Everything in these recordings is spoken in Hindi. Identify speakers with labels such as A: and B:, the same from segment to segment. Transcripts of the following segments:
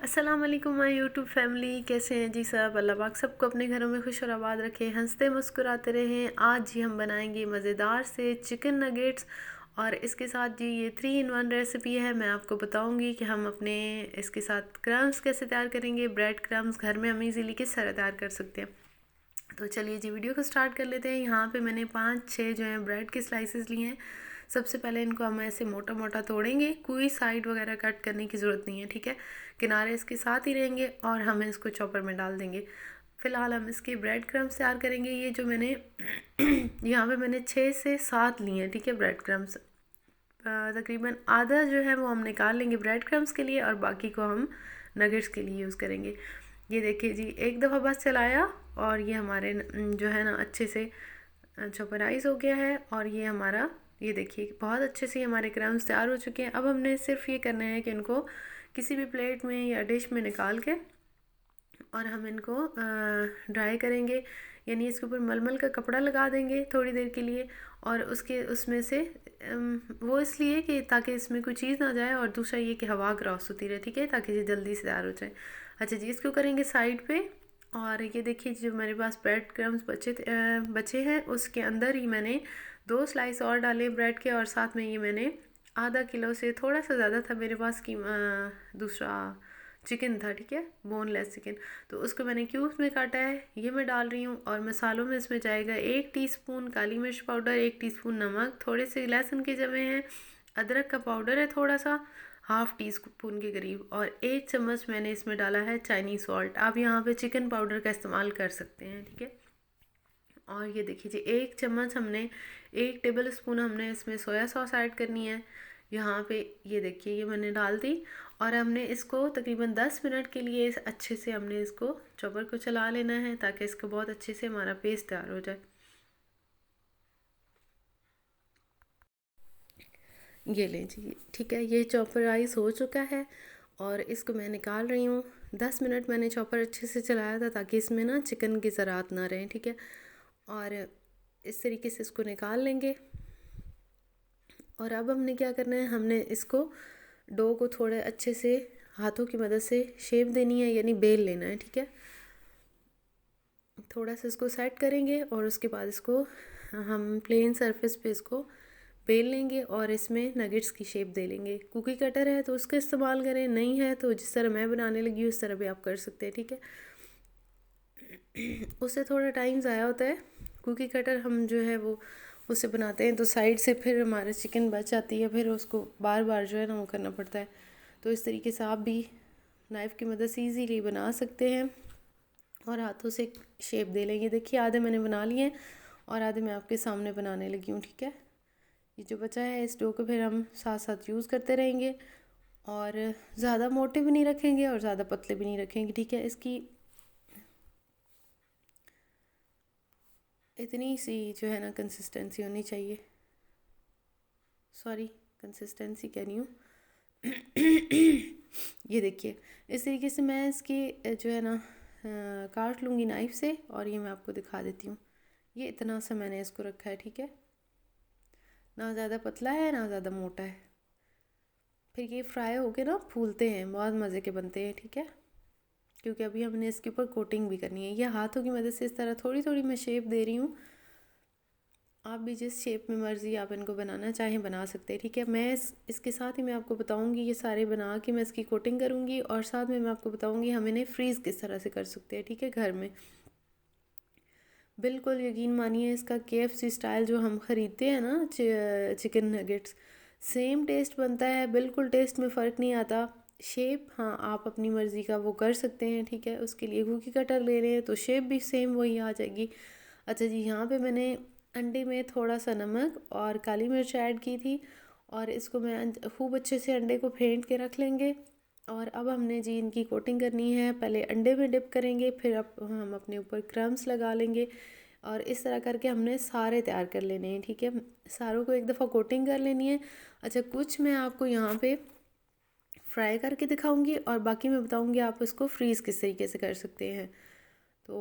A: अस्सलाम वालेकुम माय यूट्यूब फैमिली। कैसे हैं जी सब? अल्लाह पाक सबको अपने घरों में खुश और आबाद रखें, हंसते मुस्कुराते रहें। आज जी हम बनाएंगे मज़ेदार से चिकन नगेट्स और इसके साथ जी ये 3 in 1 रेसिपी है। मैं आपको बताऊंगी कि हम अपने इसके साथ क्रम्स कैसे तैयार करेंगे। ब्रेड क्रम्स घर में हम इजीली किस तरह तैयार कर सकते हैं। तो चलिए जी वीडियो को स्टार्ट कर लेते हैं। यहाँ पे मैंने 5-6 जो है ब्रेड के स्लाइसेस लिए हैं। सबसे पहले इनको हम ऐसे मोटा मोटा तोड़ेंगे, कोई साइड वगैरह कट करने की ज़रूरत नहीं है, ठीक है। किनारे इसके साथ ही रहेंगे और हम इसको चॉपर में डाल देंगे। फ़िलहाल हम इसके ब्रेड क्रम्स तैयार करेंगे। ये जो मैंने यहाँ पे मैंने 6 से 7 लिए हैं, ठीक है, ब्रेड क्रम्स। तकरीबन आधा जो है वो हम निकाल लेंगे ब्रेड क्रम्स के लिए और बाकी को हम नगेट्स के लिए यूज़ करेंगे। ये देखिए जी, एक दफ़ा बस चलाया और ये हमारे जो है ना अच्छे से चॉपराइज हो गया है। और ये हमारा, ये देखिए बहुत अच्छे से हमारे क्रम्स तैयार हो चुके हैं। अब हमने सिर्फ ये करना है कि इनको किसी भी प्लेट में या डिश में निकाल के और हम इनको ड्राई करेंगे, यानी इसके ऊपर मलमल का कपड़ा लगा देंगे थोड़ी देर के लिए। और उसके उसमें से वो इसलिए कि ताकि इसमें कोई चीज़ ना जाए और दूसरा ये कि हवा क्रॉस होती रहे, ठीक है, ताकि ये जल्दी से तैयार हो जाए। अच्छा जी, इसको करेंगे साइड पे। और ये देखिए जो मेरे पास ब्रेड क्रम्स बचे हैं उसके अंदर ही मैंने 2 स्लाइस और डाले ब्रेड के। और साथ में ये मैंने आधा किलो से थोड़ा सा ज़्यादा था मेरे पास की दूसरा चिकन था, ठीक है, बोनलेस चिकन। तो उसको मैंने क्यूब्स में काटा है, ये मैं डाल रही हूँ। और मसालों में इसमें जाएगा 1 टीस्पून काली मिर्च पाउडर, 1 टीस्पून नमक, थोड़े से लहसुन के जवे हैं, अदरक का पाउडर है थोड़ा सा, हाफ़ टी स्पून के करीब, और 1 चम्मच मैंने इसमें डाला है चाइनीज़ सॉल्ट। आप यहाँ पे चिकन पाउडर का इस्तेमाल कर सकते हैं, ठीक है। और ये देखिए जी, 1 चम्मच हमने 1 टेबल स्पून हमने इसमें सोया सॉस ऐड करनी है। यहाँ पे ये देखिए ये मैंने डाल दी। और हमने इसको तकरीबन 10 मिनट के लिए अच्छे से हमने इसको चॉपर को चला लेना है ताकि इसको बहुत अच्छे से हमारा पेस्ट तैयार हो जाए। ये लें जी, ठीक है, ये चॉपराइज हो चुका है और इसको मैं निकाल रही हूँ। 10 मिनट मैंने चॉपर अच्छे से चलाया था ताकि इसमें ना चिकन की ज़रात ना रहे, ठीक है। और इस तरीके से इसको निकाल लेंगे। और अब हमने क्या करना है, हमने इसको डो को थोड़े अच्छे से हाथों की मदद से शेप देनी है, यानी बेल लेना है, ठीक है। थोड़ा सा इसको सेट करेंगे और उसके बाद इसको हम प्लेन सरफेस पे इसको बेल लेंगे और इसमें नगेट्स की शेप दे लेंगे। कुकी कटर है तो उसका इस्तेमाल करें, नहीं है तो जिस तरह मैं बनाने लगी हूँ उस तरह भी आप कर सकते हैं, ठीक है। उससे थोड़ा टाइम ज़ाया होता है। कुकी कटर हम जो है वो उससे बनाते हैं तो साइड से फिर हमारे चिकन बच जाती है, फिर उसको बार बार जो है ना वो करना पड़ता है। तो इस तरीके से आप भी नाइफ़ की मदद से ईज़िली बना सकते हैं और हाथों से शेप दे लेंगे। देखिए आधे मैंने बना लिए हैं और आधे मैं आपके सामने बनाने लगी हूँ, ठीक है। ये जो बचा है इस डो को फिर हम साथ साथ यूज़ करते रहेंगे और ज़्यादा मोटे भी नहीं रखेंगे और ज़्यादा पतले भी नहीं रखेंगे, ठीक है। इसकी इतनी सी जो है ना कंसिस्टेंसी होनी चाहिए, सॉरी कंसिस्टेंसी कह रही हूँ। ये देखिए इस तरीके से मैं इसकी जो है ना काट लूँगी नाइफ़ से और ये मैं आपको दिखा देती हूँ। ये इतना सा मैंने इसको रखा है, ठीक है, ना ज़्यादा पतला है ना ज़्यादा मोटा है। फिर ये फ्राई होके ना फूलते हैं, बहुत मज़े के बनते हैं, ठीक है। क्योंकि अभी हमने इसके ऊपर कोटिंग भी करनी है। ये हाथों की मदद से इस तरह थोड़ी थोड़ी मैं शेप दे रही हूँ। आप भी जिस शेप में मर्ज़ी आप इनको बनाना चाहें बना सकते हैं, ठीक है। मैं इसके साथ ही मैं आपको बताऊंगी ये सारे बना के मैं इसकी कोटिंग करूंगी और साथ में मैं आपको बताऊंगी हम इन्हें फ्रीज़ किस तरह से कर सकते हैं, ठीक है, घर में। बिल्कुल यकीन मानिए इसका KFC स्टाइल जो हम ख़रीदते हैं ना चिकन नगेट्स, सेम टेस्ट बनता है, बिल्कुल टेस्ट में फ़र्क नहीं आता। शेप हाँ आप अपनी मर्ज़ी का वो कर सकते हैं, ठीक है। उसके लिए कुकी कटर ले रहे हैं तो शेप भी सेम वही आ जाएगी। अच्छा जी, यहाँ पे मैंने अंडे में थोड़ा सा नमक और काली मिर्च ऐड की थी और इसको मैं खूब अच्छे से अंडे को फेंट के रख लेंगे। और अब हमने जी इनकी कोटिंग करनी है। पहले अंडे में डिप करेंगे, फिर अब हम अपने ऊपर क्रम्स लगा लेंगे और इस तरह करके हमने सारे तैयार कर लेने हैं, ठीक है। सारों को एक दफ़ा कोटिंग कर लेनी है। अच्छा, कुछ मैं आपको यहाँ पे फ्राई करके दिखाऊंगी और बाकी मैं बताऊंगी आप इसको फ्रीज़ किस तरीके से कर सकते हैं। तो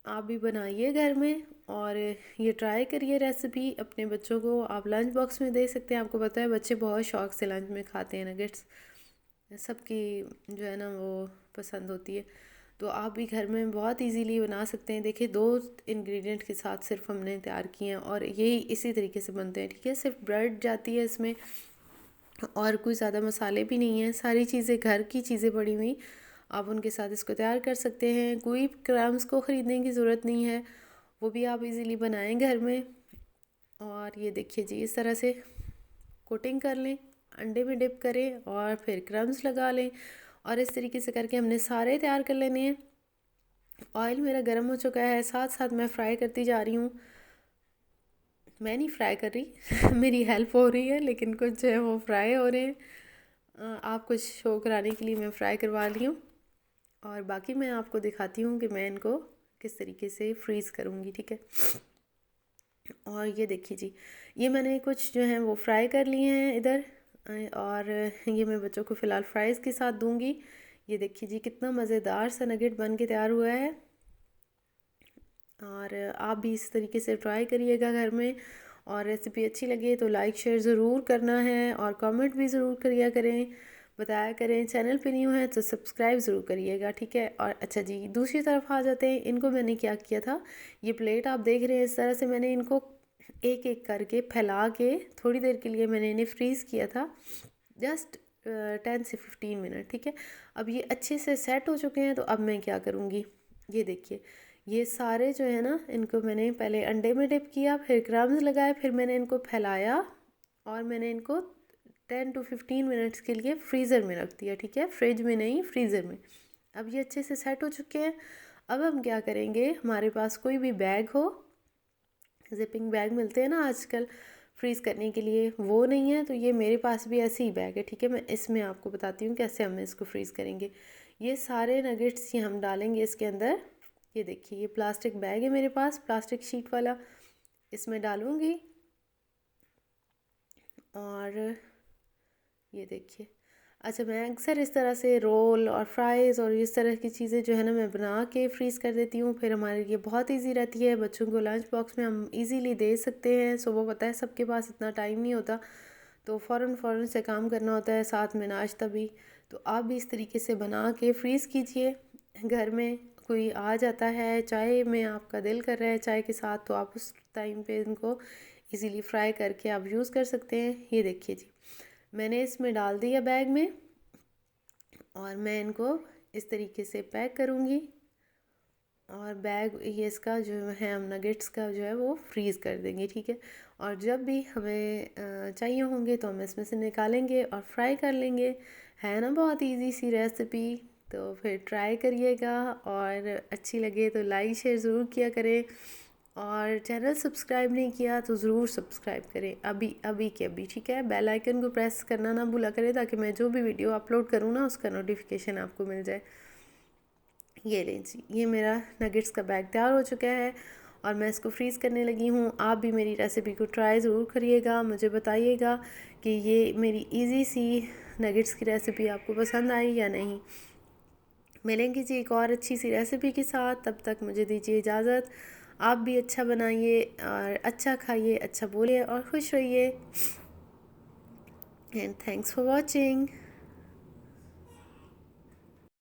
A: आप भी बनाइए घर में और ये ट्राई करिए रेसिपी। अपने बच्चों को आप लंच बॉक्स में दे सकते हैं। आपको पता है बच्चे बहुत शौक से लंच में खाते हैं नगेट्स। सबकी जो है ना वो पसंद होती है। तो आप भी घर में बहुत इजीली बना सकते हैं। देखिए 2 इंग्रेडिएंट के साथ सिर्फ हमने तैयार किए हैं और यही इसी तरीके से बनते हैं, ठीक है। सिर्फ ब्रेड जाती है इसमें और कोई ज़्यादा मसाले भी नहीं हैं, सारी चीज़ें घर की चीज़ें पड़ी हुई, आप उनके साथ इसको तैयार कर सकते हैं। कोई क्रम्स को ख़रीदने की ज़रूरत नहीं है, वो भी आप इजीली बनाएं घर में। और ये देखिए जी, इस तरह से कोटिंग कर लें, अंडे में डिप करें और फिर क्रम्स लगा लें और इस तरीके से करके हमने सारे तैयार कर लेने हैं। ऑयल मेरा गर्म हो चुका है, साथ साथ मैं फ्राई करती जा रही हूँ। मैं नहीं फ्राई कर रही मेरी हेल्प हो रही है, लेकिन कुछ जो है वो फ्राई हो रहे हैं। आप कुछ शो कराने के लिए मैं फ्राई करवा रही हूँ और बाकी मैं आपको दिखाती हूँ कि मैं इनको किस तरीके से फ्रीज़ करूँगी, ठीक है। और ये देखिए जी, ये मैंने कुछ जो है वो फ्राई कर लिए हैं इधर और ये मैं बच्चों को फ़िलहाल फ्राइज़ के साथ दूँगी। ये देखिए जी, कितना मज़ेदार सा नगेट बन के तैयार हुआ है और आप भी इस तरीके से ट्राई करिएगा घर में। और रेसिपी अच्छी लगे तो लाइक शेयर ज़रूर करना है और कमेंट भी ज़रूर करिए करें, बताया करें। चैनल पे न्यू है तो सब्सक्राइब ज़रूर करिएगा, ठीक है। और अच्छा जी, दूसरी तरफ आ जाते हैं। इनको मैंने क्या किया था, ये प्लेट आप देख रहे हैं, इस तरह से मैंने इनको एक एक करके फैला के थोड़ी देर के लिए मैंने इन्हें फ्रीज़ किया था, जस्ट 10 से 15 मिनट, ठीक है। अब ये अच्छे से सेट हो चुके हैं, तो अब मैं क्या करूँगी, ये देखिए, ये सारे जो है ना, इनको मैंने पहले अंडे में डिप किया, फिर क्रम्स लगाए, फिर मैंने इनको फैलाया और मैंने इनको 10 to 15 मिनट्स के लिए फ्रीज़र में रख दिया, ठीक है, फ्रिज में नहीं, फ्रीज़र में। अब ये अच्छे से सेट हो चुके हैं। अब हम क्या करेंगे, हमारे पास कोई भी बैग हो, जिपिंग बैग मिलते हैं ना आजकल फ्रीज़ करने के लिए, वो नहीं है तो ये मेरे पास भी ऐसे ही बैग है, ठीक है। मैं इसमें आपको बताती हूँ कैसे हम इसको फ्रीज़ करेंगे। ये सारे नगेट्स ये हम डालेंगे इसके अंदर। ये देखिए, ये प्लास्टिक बैग है मेरे पास, प्लास्टिक शीट वाला, इसमें डालूँगी और ये देखिए। अच्छा, मैं अक्सर इस तरह से रोल और फ्राइज़ और इस तरह की चीज़ें जो है ना मैं बना के फ्रीज़ कर देती हूँ, फिर हमारे लिए बहुत इजी रहती है। बच्चों को लंच बॉक्स में हम इजीली दे सकते हैं। सुबह पता है सबके पास इतना टाइम नहीं होता, तो फ़ौरन से काम करना होता है, साथ में नाश्ता भी। तो आप भी इस तरीके से बना के फ्रीज़ कीजिए। घर में कोई आ जाता है, चाय में आपका दिल कर रहा है चाय के साथ, तो आप उस टाइम पे इनको इजीली फ्राई करके आप यूज़ कर सकते हैं। ये देखिए जी, मैंने इसमें डाल दिया बैग में और मैं इनको इस तरीके से पैक करूँगी और बैग ये इसका जो है हम नगेट्स का जो है वो फ्रीज़ कर देंगे, ठीक है। और जब भी हमें चाहिए होंगे तो हम इसमें से निकालेंगे और फ्राई कर लेंगे। है ना बहुत इजी सी रेसिपी, तो फिर ट्राई करिएगा और अच्छी लगे तो लाइक शेयर ज़रूर किया करें और चैनल सब्सक्राइब नहीं किया तो ज़रूर सब्सक्राइब करें अभी अभी के अभी, ठीक है। बेल आइकन को प्रेस करना ना भूला करें ताकि मैं जो भी वीडियो अपलोड करूँ ना उसका नोटिफिकेशन आपको मिल जाए। ये लें जी, ये मेरा नगेट्स का बैग तैयार हो चुका है और मैं इसको फ्रीज़ करने लगी हूँ। आप भी मेरी रेसिपी को ट्राई ज़रूर करिएगा, मुझे बताइएगा कि ये मेरी इजी सी नगेट्स की रेसिपी आपको पसंद आई या नहीं। मिलेंगे जी एक और अच्छी सी रेसिपी के साथ, तब तक मुझे दीजिए इजाज़त। आप भी अच्छा बनाइए और अच्छा खाइए, अच्छा बोलिए और खुश रहिए। And thanks for watching.